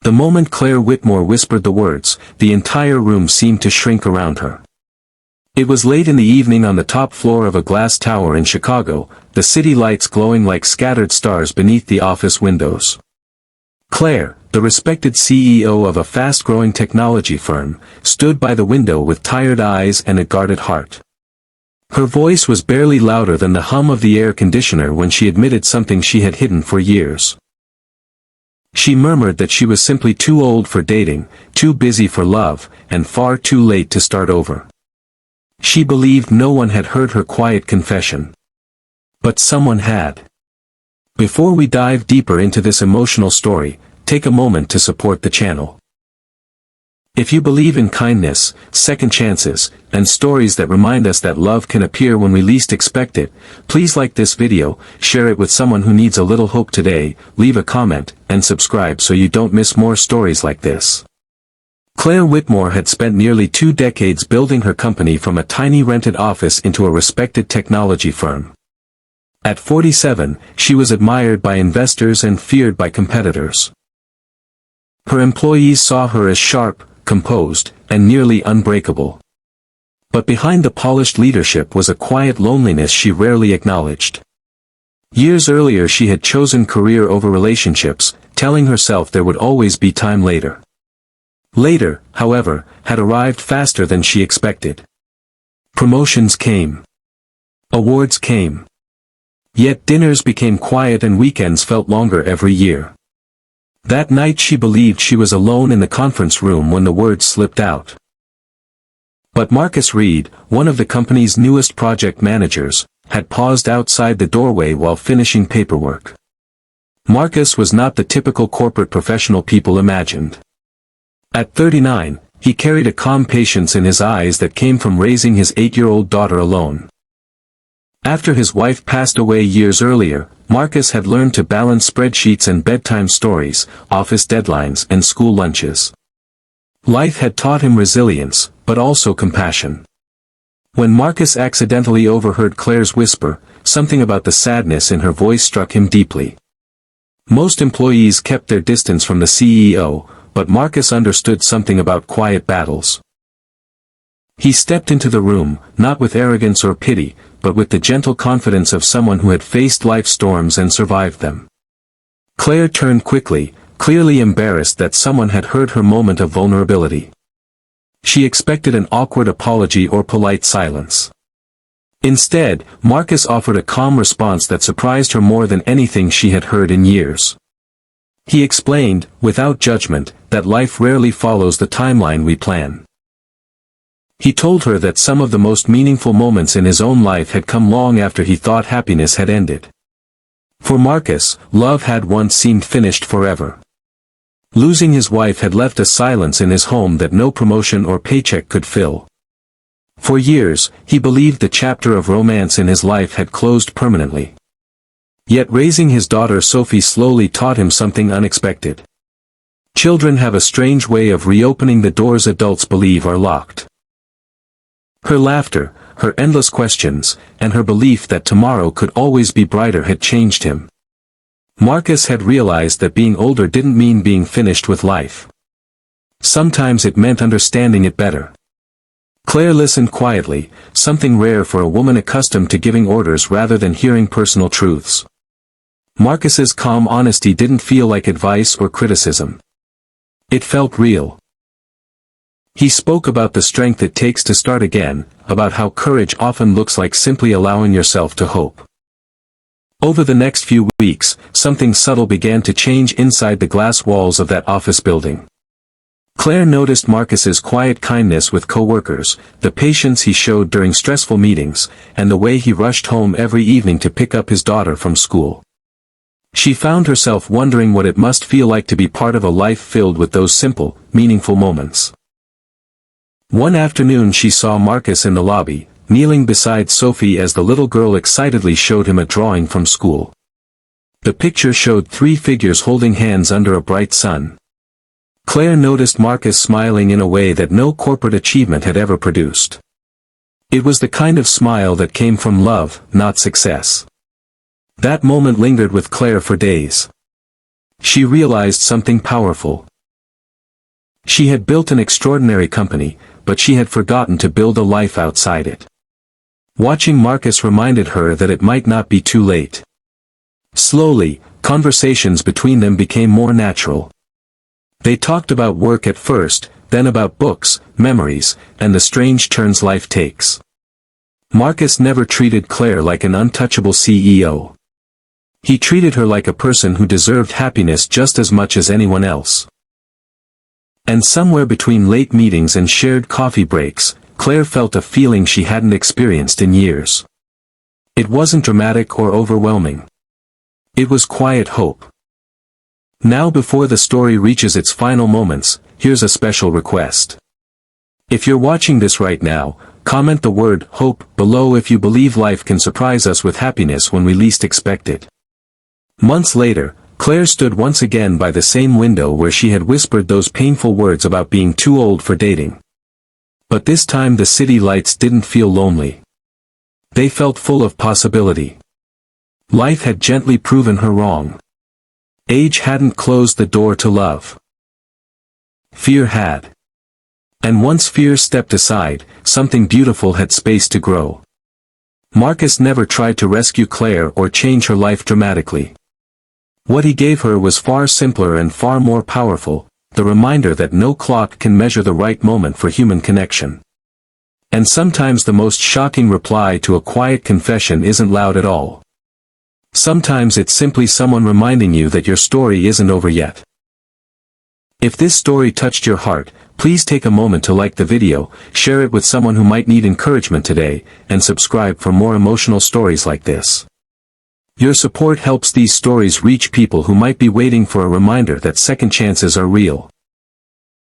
The moment Claire Whitmore whispered the words, the entire room seemed to shrink around her. It was late in the evening on the top floor of a glass tower in Chicago, the city lights glowing like scattered stars beneath the office windows. Claire, the respected CEO of a fast-growing technology firm, stood by the window with tired eyes and a guarded heart. Her voice was barely louder than the hum of the air conditioner when she admitted something she had hidden for years. She murmured that she was simply too old for dating, too busy for love, and far too late to start over. She believed no one had heard her quiet confession. But someone had. Before we dive deeper into this emotional story, take a moment to support the channel. If you believe in kindness, second chances, and stories that remind us that love can appear when we least expect it, please like this video, share it with someone who needs a little hope today, leave a comment, and subscribe so you don't miss more stories like this. Claire Whitmore had spent nearly 2 decades building her company from a tiny rented office into a respected technology firm. At 47, she was admired by investors and feared by competitors. Her employees saw her as sharp, composed, and nearly unbreakable. But behind the polished leadership was a quiet loneliness she rarely acknowledged. Years earlier she had chosen career over relationships, telling herself there would always be time later. Later, however, had arrived faster than she expected. Promotions came. Awards came. Yet dinners became quiet and weekends felt longer every year. That night she believed she was alone in the conference room when the words slipped out. But Marcus Reed, one of the company's newest project managers, had paused outside the doorway while finishing paperwork. Marcus was not the typical corporate professional people imagined. At 39, he carried a calm patience in his eyes that came from raising his 8-year-old daughter alone. After his wife passed away years earlier, Marcus had learned to balance spreadsheets and bedtime stories, office deadlines and school lunches. Life had taught him resilience, but also compassion. When Marcus accidentally overheard Claire's whisper, something about the sadness in her voice struck him deeply. Most employees kept their distance from the CEO, but Marcus understood something about quiet battles. He stepped into the room, not with arrogance or pity, but with the gentle confidence of someone who had faced life's storms and survived them. Claire turned quickly, clearly embarrassed that someone had heard her moment of vulnerability. She expected an awkward apology or polite silence. Instead, Marcus offered a calm response that surprised her more than anything she had heard in years. He explained, without judgment, that life rarely follows the timeline we plan. He told her that some of the most meaningful moments in his own life had come long after he thought happiness had ended. For Marcus, love had once seemed finished forever. Losing his wife had left a silence in his home that no promotion or paycheck could fill. For years, he believed the chapter of romance in his life had closed permanently. Yet raising his daughter Sophie slowly taught him something unexpected. Children have a strange way of reopening the doors adults believe are locked. Her laughter, her endless questions, and her belief that tomorrow could always be brighter had changed him. Marcus had realized that being older didn't mean being finished with life. Sometimes it meant understanding it better. Claire listened quietly, something rare for a woman accustomed to giving orders rather than hearing personal truths. Marcus's calm honesty didn't feel like advice or criticism. It felt real. He spoke about the strength it takes to start again, about how courage often looks like simply allowing yourself to hope. Over the next few weeks, something subtle began to change inside the glass walls of that office building. Claire noticed Marcus's quiet kindness with coworkers, the patience he showed during stressful meetings, and the way he rushed home every evening to pick up his daughter from school. She found herself wondering what it must feel like to be part of a life filled with those simple, meaningful moments. One afternoon she saw Marcus in the lobby, kneeling beside Sophie as the little girl excitedly showed him a drawing from school. The picture showed 3 figures holding hands under a bright sun. Claire noticed Marcus smiling in a way that no corporate achievement had ever produced. It was the kind of smile that came from love, not success. That moment lingered with Claire for days. She realized something powerful. She had built an extraordinary company, but she had forgotten to build a life outside it. Watching Marcus reminded her that it might not be too late. Slowly, conversations between them became more natural. They talked about work at first, then about books, memories, and the strange turns life takes. Marcus never treated Claire like an untouchable CEO. He treated her like a person who deserved happiness just as much as anyone else. And somewhere between late meetings and shared coffee breaks, Claire felt a feeling she hadn't experienced in years. It wasn't dramatic or overwhelming. It was quiet hope. Now, before the story reaches its final moments, here's a special request. If you're watching this right now, comment the word hope below if you believe life can surprise us with happiness when we least expect it. Months later, Claire stood once again by the same window where she had whispered those painful words about being too old for dating. But this time the city lights didn't feel lonely. They felt full of possibility. Life had gently proven her wrong. Age hadn't closed the door to love. Fear had. And once fear stepped aside, something beautiful had space to grow. Marcus never tried to rescue Claire or change her life dramatically. What he gave her was far simpler and far more powerful, the reminder that no clock can measure the right moment for human connection. And sometimes the most shocking reply to a quiet confession isn't loud at all. Sometimes it's simply someone reminding you that your story isn't over yet. If this story touched your heart, please take a moment to like the video, share it with someone who might need encouragement today, and subscribe for more emotional stories like this. Your support helps these stories reach people who might be waiting for a reminder that second chances are real.